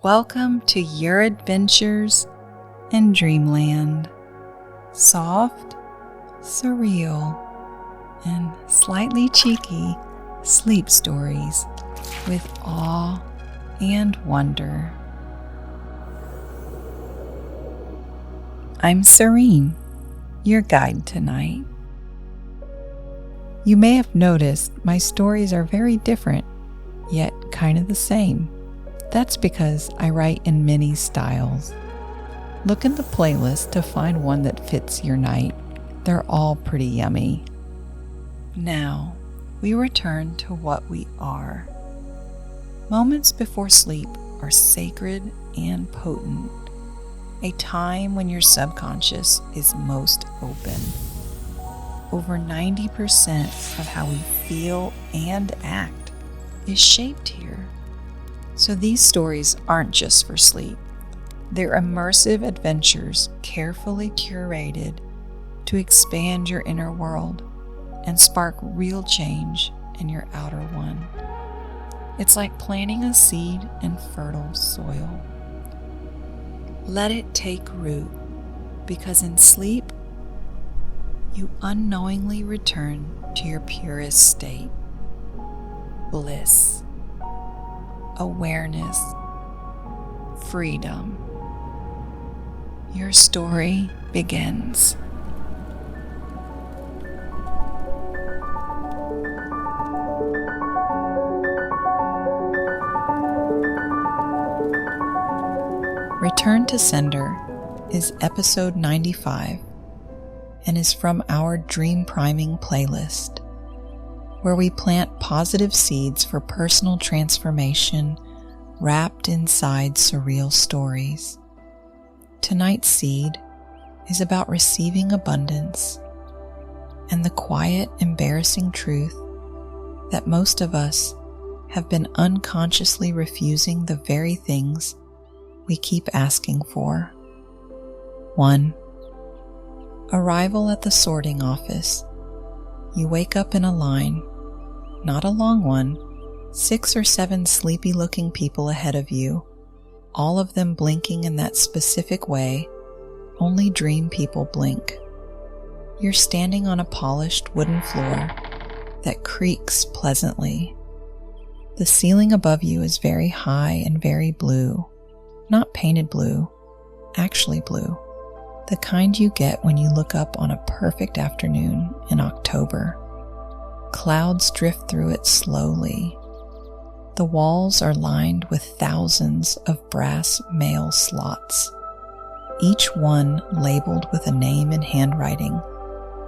Welcome to your adventures in dreamland. Soft, surreal, and slightly cheeky sleep stories with awe and wonder. I'm Serene, your guide tonight. You may have noticed my stories are very different, yet kind of the same. That's because I write in many styles. Look in the playlist to find one that fits your night. They're all pretty yummy. Now, we return to what we are. Moments before sleep are sacred and potent, a time when your subconscious is most open. Over 90% of how we feel and act is shaped here. So these stories aren't just for sleep. They're immersive adventures carefully curated to expand your inner world and spark real change in your outer one. It's like planting a seed in fertile soil. Let it take root, because in sleep, you unknowingly return to your purest state. Bliss, awareness, freedom. Your story begins. Return to Sender is episode 95 and is from our Dream Priming playlist, where we plant positive seeds for personal transformation wrapped inside surreal stories. Tonight's seed is about receiving abundance and the quiet, embarrassing truth that most of us have been unconsciously refusing the very things we keep asking for. 1. Arrival at the sorting office. You wake up in a line. Not a long one, 6 or 7 sleepy-looking people ahead of you, all of them blinking in that specific way only dream people blink. You're standing on a polished wooden floor that creaks pleasantly. The ceiling above you is very high and very blue. Not painted blue, actually blue. The kind you get when you look up on a perfect afternoon in October. Clouds drift through it slowly. The walls are lined with thousands of brass mail slots, each one labeled with a name in handwriting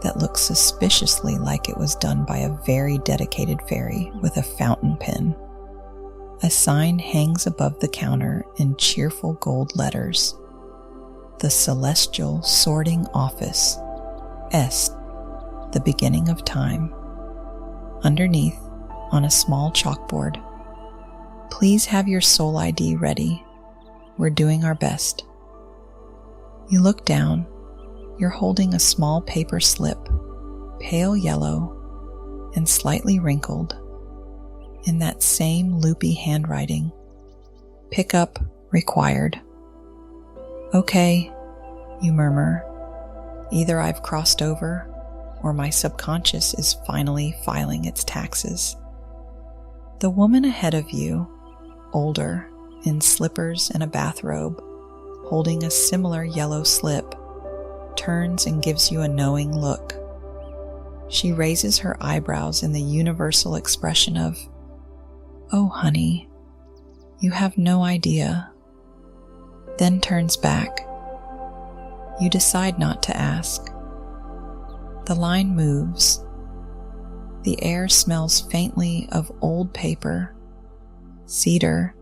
that looks suspiciously like it was done by a very dedicated fairy with a fountain pen. A sign hangs above the counter in cheerful gold letters. The Celestial Sorting Office, Est, the beginning of time. Underneath, on a small chalkboard, please have your soul ID ready. We're doing our best. You look down. You're holding a small paper slip, pale yellow and slightly wrinkled, in that same loopy handwriting. Pickup required. Okay, you murmur. Either I've crossed over, or my subconscious is finally filing its taxes. The woman ahead of you, older, in slippers and a bathrobe, holding a similar yellow slip, turns and gives you a knowing look. She raises her eyebrows in the universal expression of, "Oh, honey, you have no idea," then turns back. You decide not to ask. The line moves. The air smells faintly of old paper, cedar,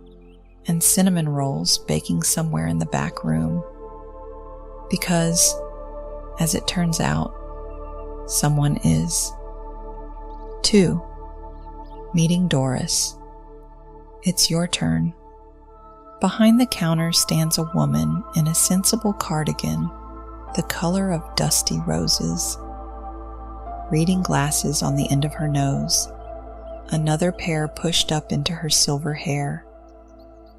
and cinnamon rolls baking somewhere in the back room. Because, as it turns out, someone is. 2. Meeting Doris. It's your turn. Behind the counter stands a woman in a sensible cardigan, the color of dusty roses. Reading glasses on the end of her nose, another pair pushed up into her silver hair.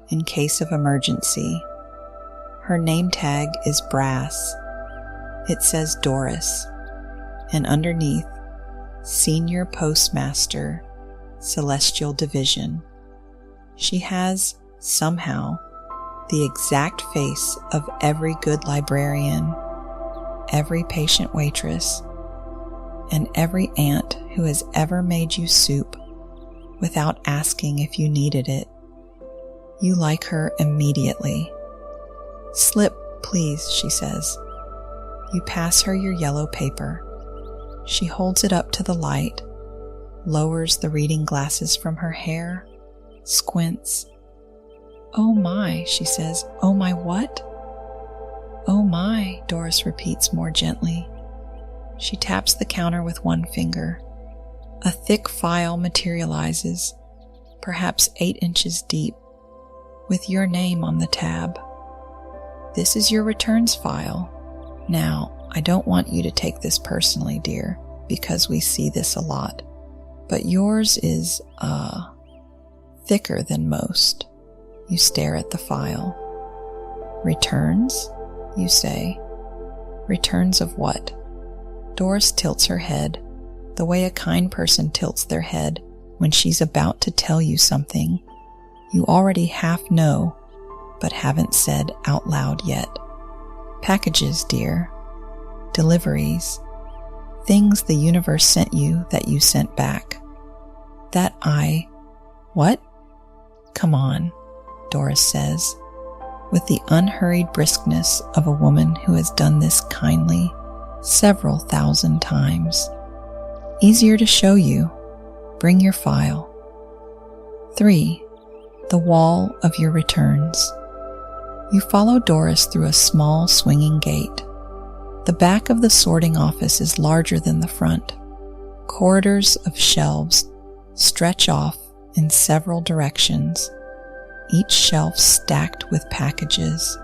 in case of emergency. Her name tag is brass. It says Doris, and underneath, Senior Postmaster, Celestial Division. She has, somehow, the exact face of every good librarian, every patient waitress, and every aunt who has ever made you soup without asking if you needed it. You like her immediately. "Slip, please," she says. You pass her your yellow paper. She holds it up to the light, lowers the reading glasses from her hair, squints. "Oh my," she says. "Oh my what?" "Oh my," Doris repeats more gently. She taps the counter with one finger. A thick file materializes, perhaps 8 inches deep, with your name on the tab. "This is your returns file. Now, I don't want you to take this personally, dear, because we see this a lot, but yours is, thicker than most." You stare at the file. "Returns?" you say. "Returns of what?" Doris tilts her head, the way a kind person tilts their head when she's about to tell you something you already half know, but haven't said out loud yet. "Packages, dear. Deliveries. Things the universe sent you that you sent back. What? Come on," Doris says, with the unhurried briskness of a woman who has done this kindly several thousand times. "Easier to show you. Bring your file." 3. The wall of your returns. You follow Doris through a small swinging gate. The back of the sorting office is larger than the front. Corridors of shelves stretch off in several directions, each shelf stacked with packages,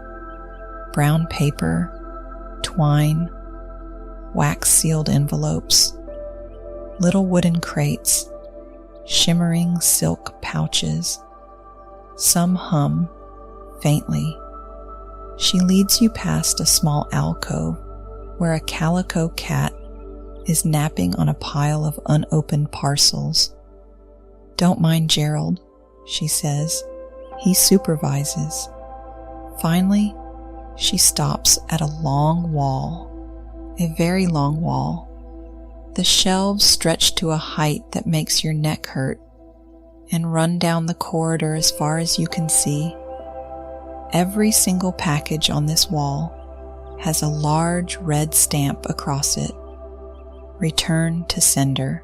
brown paper, twine, wax-sealed envelopes, little wooden crates, shimmering silk pouches. Some hum, faintly. She leads you past a small alcove where a calico cat is napping on a pile of unopened parcels. "Don't mind Gerald," she says. "He supervises." Finally, she stops at a long wall, a very long wall. The shelves stretch to a height that makes your neck hurt and run down the corridor as far as you can see. Every single package on this wall has a large red stamp across it. Return to sender.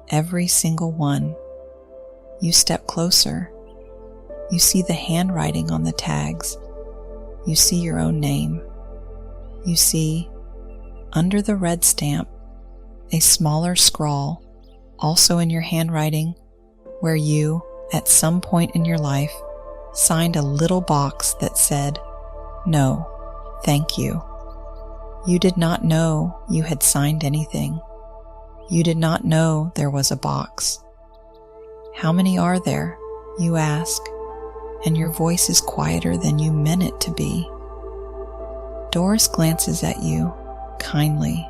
Every single one. You step closer. You see the handwriting on the tags. You see your own name. You see, under the red stamp, a smaller scrawl, also in your handwriting, where you, at some point in your life, signed a little box that said, "No, thank you." You did not know you had signed anything. You did not know there was a box. "How many are there?" you ask, and your voice is quieter than you meant it to be. Doris glances at you, kindly.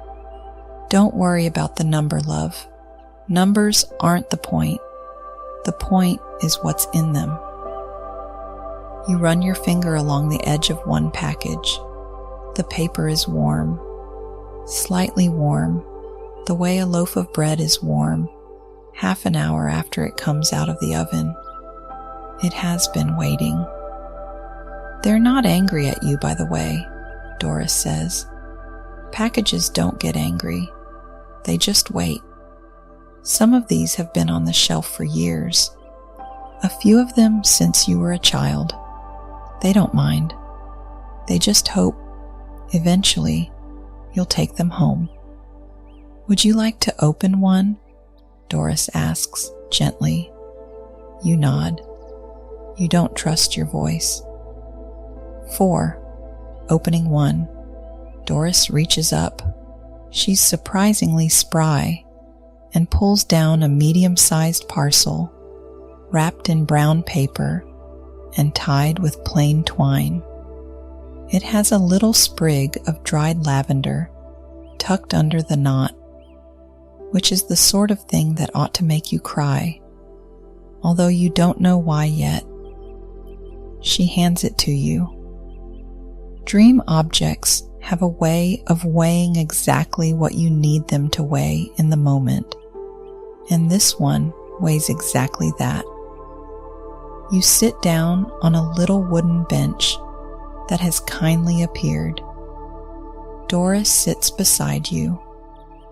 "Don't worry about the number, love. Numbers aren't the point. The point is what's in them." You run your finger along the edge of one package. The paper is warm, slightly warm, the way a loaf of bread is warm, half an hour after it comes out of the oven. It has been waiting. "They're not angry at you, by the way," Doris says. "Packages don't get angry. They just wait. Some of these have been on the shelf for years. A few of them since you were a child. They don't mind. They just hope, eventually, you'll take them home." "Would you like to open one?" Doris asks gently. You nod. You don't trust your voice. 4. Opening 1. Doris reaches up. She's surprisingly spry and pulls down a medium-sized parcel wrapped in brown paper and tied with plain twine. It has a little sprig of dried lavender tucked under the knot, which is the sort of thing that ought to make you cry, although you don't know why yet. She hands it to you. Dream objects have a way of weighing exactly what you need them to weigh in the moment, and this one weighs exactly that. You sit down on a little wooden bench that has kindly appeared. Doris sits beside you,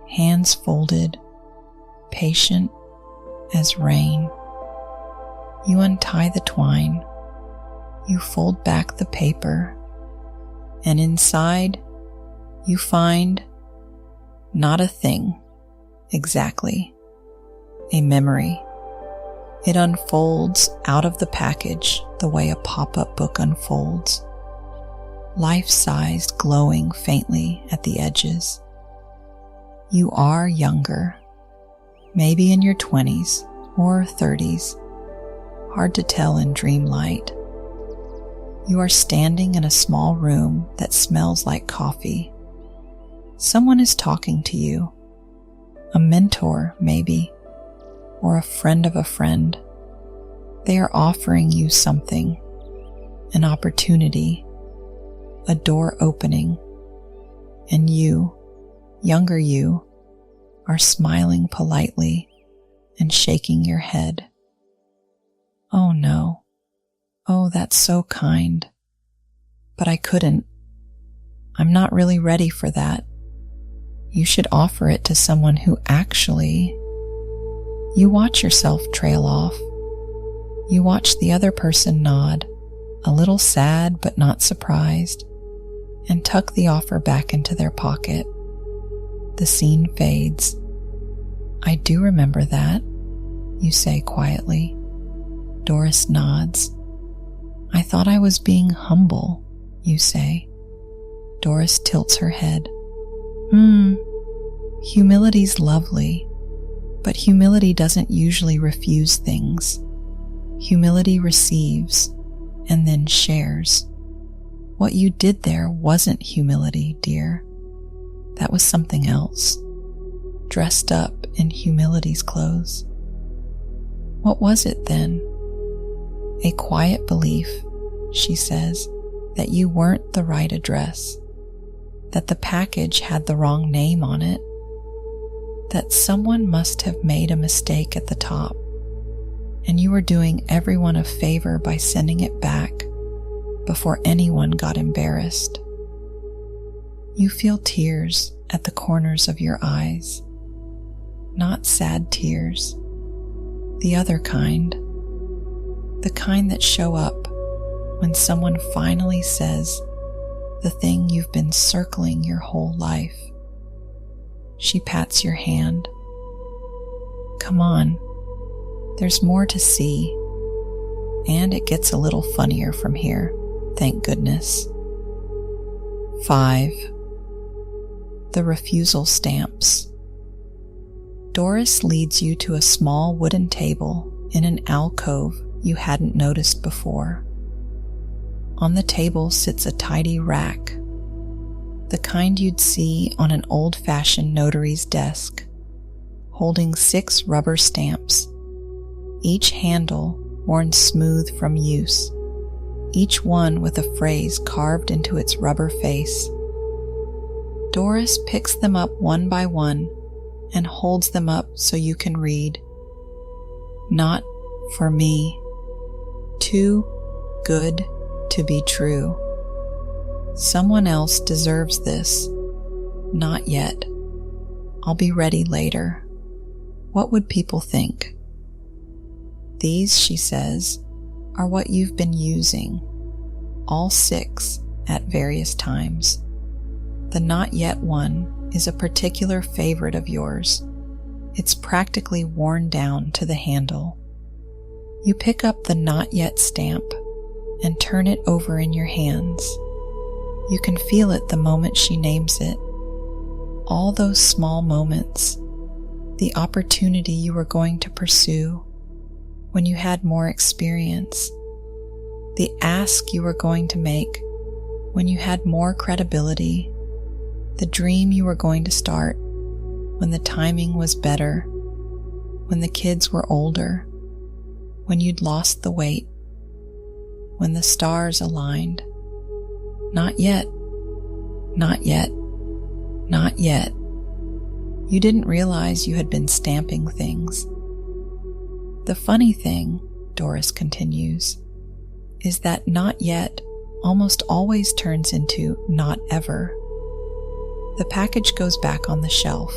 hands folded, patient as rain. You untie the twine, you fold back the paper, and inside you find not a thing, exactly, a memory. It unfolds out of the package the way a pop-up book unfolds, life-sized, glowing faintly at the edges. You are younger, maybe in your 20s or 30s, hard to tell in dream light. You are standing in a small room that smells like coffee. Someone is talking to you, a mentor maybe, or a friend of a friend. They are offering you something, an opportunity, a door opening, and you, younger you, are smiling politely and shaking your head. Oh no. Oh, that's so kind. But I couldn't. I'm not really ready for that. You should offer it to someone who actually... You watch yourself trail off. You watch the other person nod, a little sad but not surprised, and tuck the offer back into their pocket. The scene fades. I do remember that, you say quietly. Doris nods. I thought I was being humble, you say. Doris tilts her head. Humility's lovely, but humility doesn't usually refuse things. Humility receives and then shares. What you did there wasn't humility, dear. That was something else, dressed up in humility's clothes. What was it then? A quiet belief, she says, that you weren't the right address, that the package had the wrong name on it, that someone must have made a mistake at the top, and you were doing everyone a favor by sending it back before anyone got embarrassed. You feel tears at the corners of your eyes, not sad tears, the other kind, the kind that show up when someone finally says the thing you've been circling your whole life. She pats your hand. Come on, there's more to see, and it gets a little funnier from here, thank goodness. 5. The refusal stamps. Doris leads you to a small wooden table in an alcove you hadn't noticed before. On the table sits a tidy rack, the kind you'd see on an old-fashioned notary's desk, holding 6 rubber stamps, each handle worn smooth from use, each one with a phrase carved into its rubber face. Doris picks them up one by one and holds them up so you can read. Not for me. Too good to be true. Someone else deserves this. Not yet. I'll be ready later. What would people think? These, she says, are what you've been using, all 6 at various times. The not yet one is a particular favorite of yours. It's practically worn down to the handle. You pick up the not yet stamp and turn it over in your hands. You can feel it the moment she names it. All those small moments, the opportunity you were going to pursue when you had more experience, the ask you were going to make when you had more credibility, the dream you were going to start when the timing was better, when the kids were older, when you'd lost the weight, when the stars aligned. Not yet, not yet, not yet. You didn't realize you had been stamping things. The funny thing, Doris continues, is that not yet almost always turns into not ever. The package goes back on the shelf.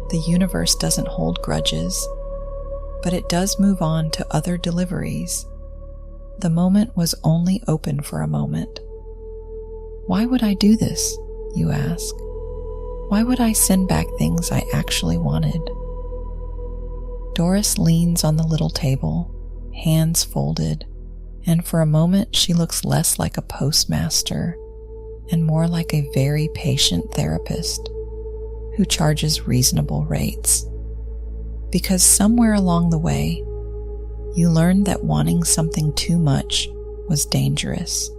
The universe doesn't hold grudges, but it does move on to other deliveries. The moment was only open for a moment. Why would I do this, you ask? Why would I send back things I actually wanted? Doris leans on the little table, hands folded, and for a moment she looks less like a postmaster and more like a very patient therapist who charges reasonable rates. Because somewhere along the way, you learned that wanting something too much was dangerous.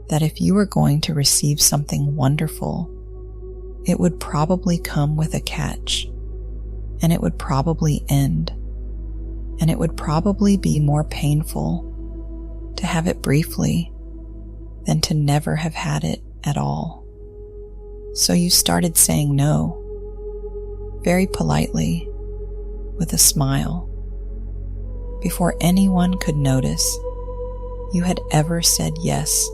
That if you were going to receive something wonderful, it would probably come with a catch, and it would probably end, and it would probably be more painful to have it briefly than to never have had it at all. So you started saying no, very politely, with a smile. Before anyone could notice you had ever said yes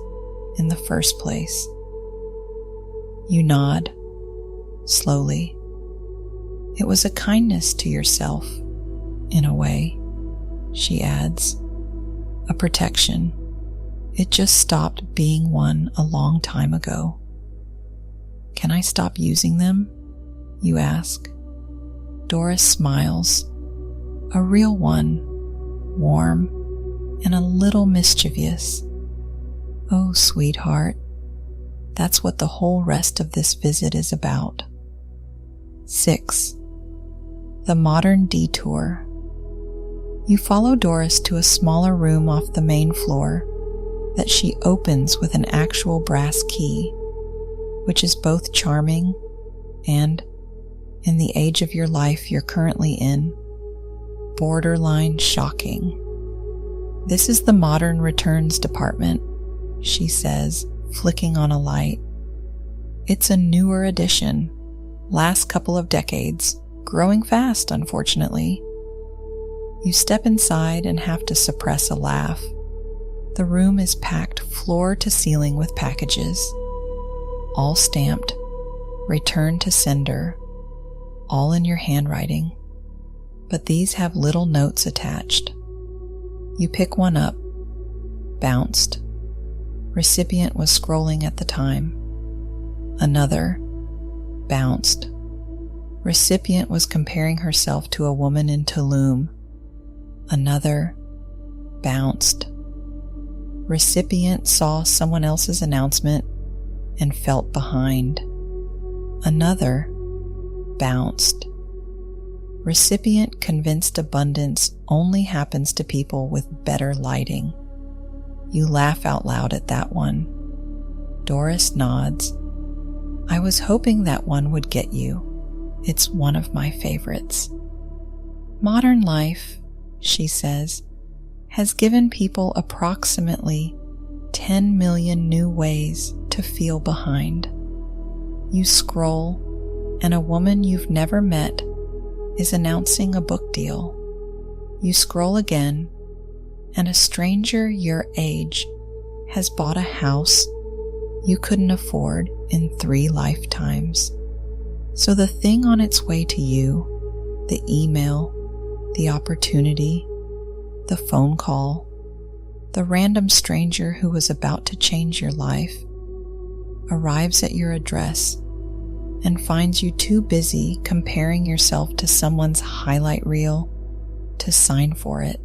in the first place. You nod, slowly. It was a kindness to yourself, in a way, she adds. A protection. It just stopped being one a long time ago. Can I stop using them? You ask. Doris smiles. A real one, warm and a little mischievous. Oh, sweetheart, that's what the whole rest of this visit is about. 6. The modern detour. You follow Doris to a smaller room off the main floor that she opens with an actual brass key, which is both charming and, in the age of your life you're currently in, borderline shocking. This is the modern returns department, she says, flicking on a light. It's a newer edition, last couple of decades, growing fast, unfortunately. You step inside and have to suppress a laugh. The room is packed floor to ceiling with packages, all stamped, return to sender, all in your handwriting, but these have little notes attached. You pick one up, bounced. Recipient was scrolling at the time. Another, bounced. Recipient was comparing herself to a woman in Tulum. Another, bounced. Recipient saw someone else's announcement and felt behind. Another, bounced. Recipient convinced abundance only happens to people with better lighting. You laugh out loud at that one. Doris nods. I was hoping that one would get you. It's one of my favorites. Modern life, she says, has given people approximately 10 million new ways to feel behind. You scroll, and a woman you've never met is announcing a book deal. You scroll again, and a stranger your age has bought a house you couldn't afford in 3 lifetimes. So the thing on its way to you, the email, the opportunity, the phone call, the random stranger who was about to change your life, arrives at your address and finds you too busy comparing yourself to someone's highlight reel to sign for it.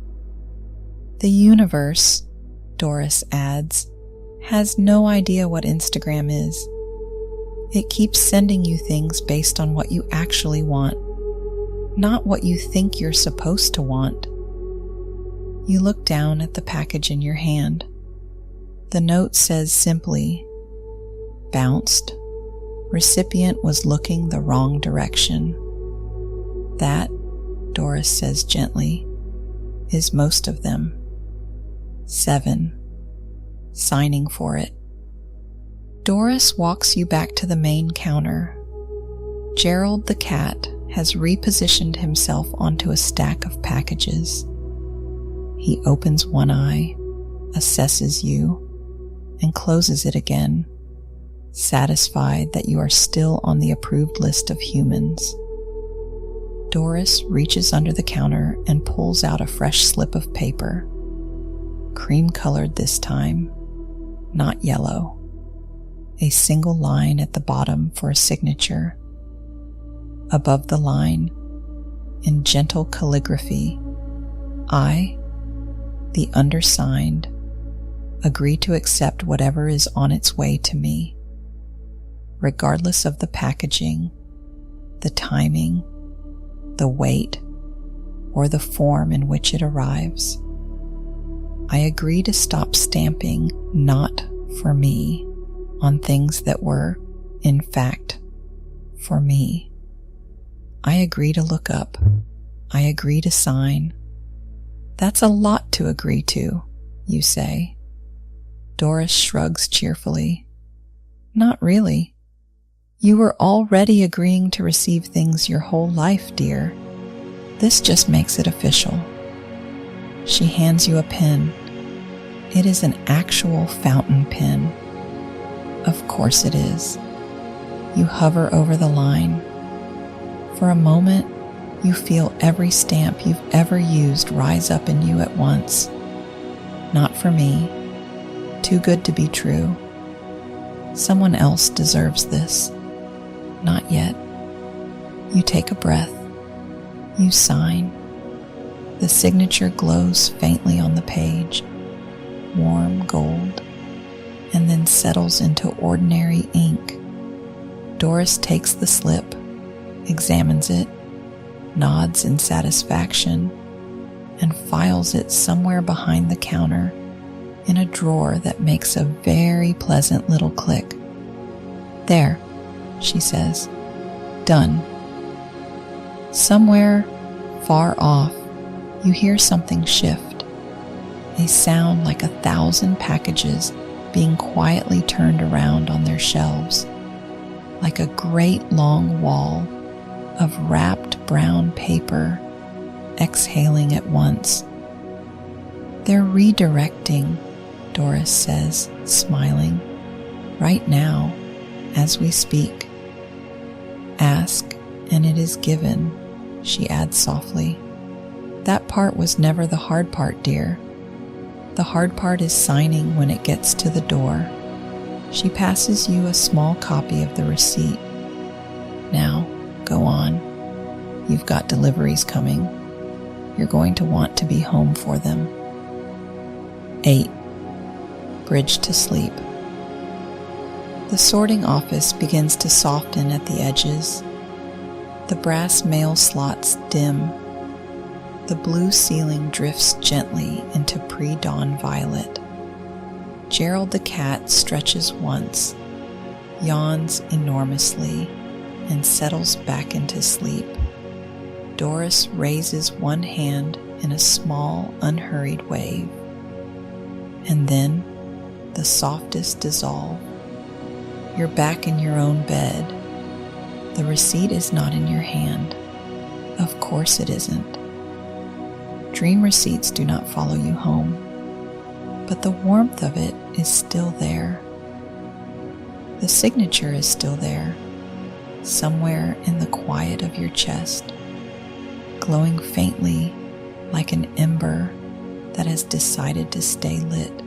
The universe, Doris adds, has no idea what Instagram is. It keeps sending you things based on what you actually want, not what you think you're supposed to want. You look down at the package in your hand. The note says simply, "Bounced. Recipient was looking the wrong direction." That, Doris says gently, is most of them. 7. Signing for it. Doris walks you back to the main counter. Gerald the cat has repositioned himself onto a stack of packages. He opens one eye, assesses you, and closes it again, satisfied that you are still on the approved list of humans. Doris reaches under the counter and pulls out a fresh slip of paper, cream-colored this time, not yellow. A single line at the bottom for a signature. Above the line, in gentle calligraphy, I, the undersigned, agree to accept whatever is on its way to me, regardless of the packaging, the timing, the weight, or the form in which it arrives. I agree to stop stamping "not for me" on things that were, in fact, for me. I agree to look up. I agree to sign. That's a lot to agree to, you say. Doris shrugs cheerfully. Not really. You were already agreeing to receive things your whole life, dear. This just makes it official. She hands you a pen. It is an actual fountain pen. Of course it is. You hover over the line. For a moment, you feel every stamp you've ever used rise up in you at once. Not for me. Too good to be true. Someone else deserves this. Not yet. You take a breath. You sign. The signature glows faintly on the page, warm gold, and then settles into ordinary ink. Doris takes the slip, examines it, nods in satisfaction, and files it somewhere behind the counter in a drawer that makes a very pleasant little click. There, she says. Done. Somewhere far off, you hear something shift. A sound like 1,000 packages being quietly turned around on their shelves, like a great long wall of wrapped brown paper exhaling at once. They're redirecting, Doris says, smiling, right now, as we speak. Ask, and it is given, she adds softly. That part was never the hard part, dear. The hard part is signing when it gets to the door. She passes you a small copy of the receipt. Now, go on. You've got deliveries coming. You're going to want to be home for them. 8. Bridge to sleep. The sorting office begins to soften at the edges. The brass mail slots dim. The blue ceiling drifts gently into pre-dawn violet. Gerald the cat stretches once, yawns enormously, and settles back into sleep. Doris raises one hand in a small, unhurried wave. And then, the softest dissolve. You're back in your own bed. The receipt is not in your hand. Of course it isn't. Dream receipts do not follow you home, but the warmth of it is still there. The signature is still there, somewhere in the quiet of your chest, glowing faintly like an ember that has decided to stay lit.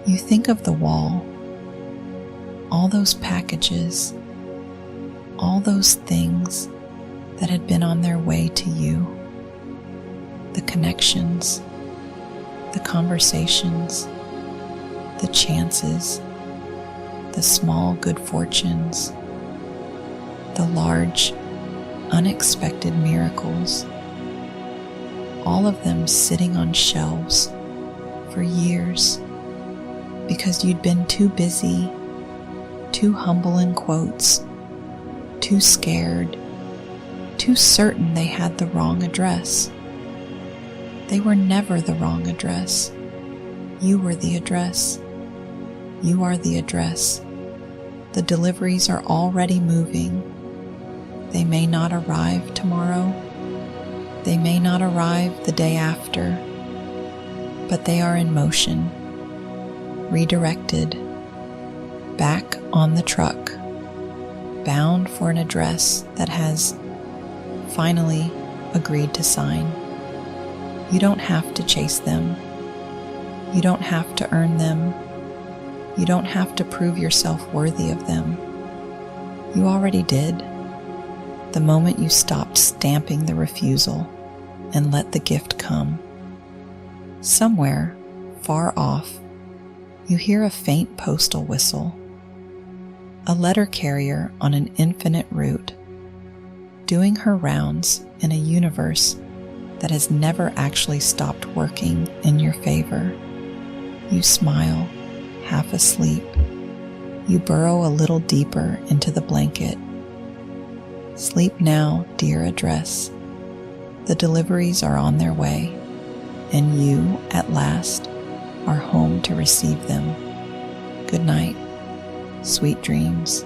You think of the wall, all those packages, all those things that had been on their way to you, the connections, the conversations, the chances, the small good fortunes, the large, unexpected miracles. all of them sitting on shelves for years because you'd been too busy, too humble in quotes, too scared, too certain they had the wrong address. They were never the wrong address. You were the address. You are the address. The deliveries are already moving. They may not arrive tomorrow. They may not arrive the day after, but they are in motion, redirected, back on the truck, bound for an address that has finally agreed to sign. You don't have to chase them. You don't have to earn them. You don't have to prove yourself worthy of them. You already did, the moment you stopped stamping the refusal and let the gift come. Somewhere, far off, you hear a faint postal whistle. A letter carrier on an infinite route, doing her rounds in a universe that has never actually stopped working in your favor. You smile, half asleep. You burrow a little deeper into the blanket. Sleep now, dear address. The deliveries are on their way, and you, at last, are home to receive them. Good night. Sweet dreams.